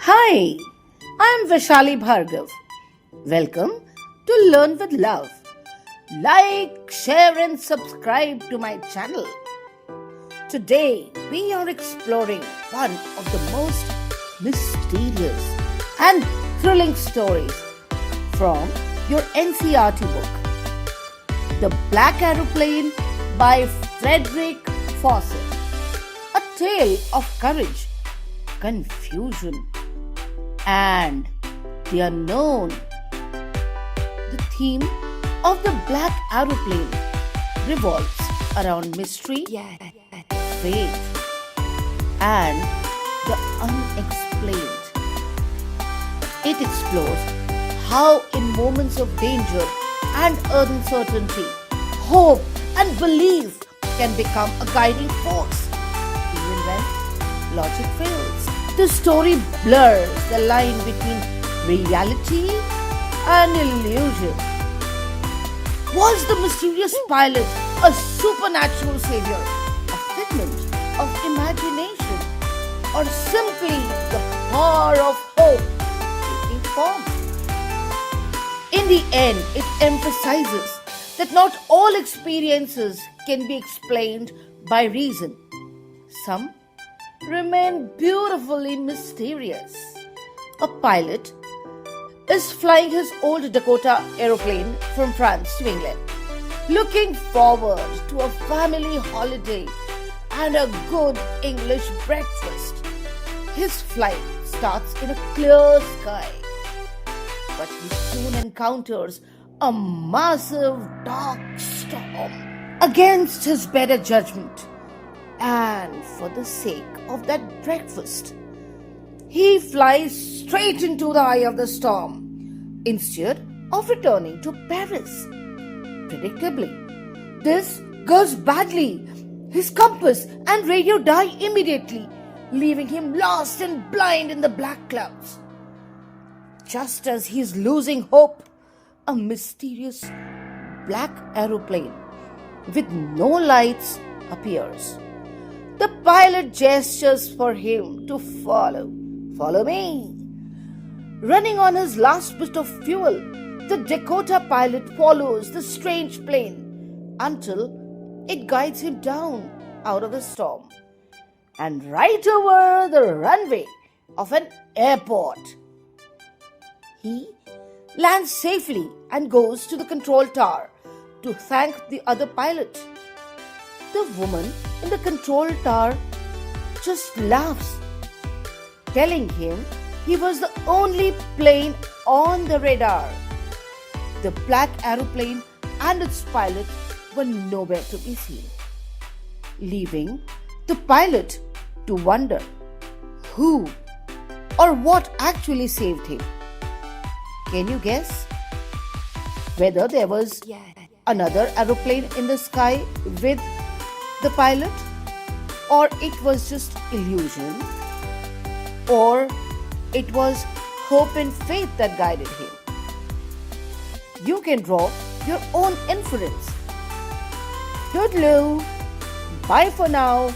Hi, I'm Vaishali Bhargav. Welcome to Learn with Love. Like, share, and subscribe to my channel. Today, we are exploring one of the most mysterious and thrilling stories from your NCERT book, The Black Aeroplane by Fredrick Forsyth. A tale of courage, confusion, and the unknown. The theme of The Black Aeroplane revolves around mystery, faith, and the unexplained. It explores how in moments of danger and uncertainty, hope and belief can become a guiding force, even when logic fails. The story blurs the line between reality and illusion. Was the mysterious pilot a supernatural savior, a figment of imagination, or simply the power of hope taking form? In the end, it emphasizes that not all experiences can be explained by reason. Some remain beautifully mysterious. A pilot is flying his old Dakota aeroplane from France to England, looking forward to a family holiday and a good English breakfast. His flight starts in a clear sky, but he soon encounters a massive dark storm. Against his better judgment, and for the sake of that breakfast, he flies straight into the eye of the storm instead of returning to Paris. Predictably, this goes badly. His compass and radio die immediately, leaving him lost and blind in the black clouds. Just as he is losing hope, a mysterious black aeroplane with no lights appears. The pilot gestures for him to follow. Follow me. Running on his last bit of fuel, the Dakota pilot follows the strange plane until it guides him down out of the storm and right over the runway of an airport. He lands safely and goes to the control tower to thank the other pilot. The woman in the control tower just laughs, telling him he was the only plane on the radar. The black aeroplane and its pilot were nowhere to be seen, leaving the pilot to wonder who or what actually saved him. Can you guess whether there was another aeroplane in the sky with the pilot, or it was just illusion, or it was hope and faith that guided him? You can draw your own inference. Toodaloo. Bye for now.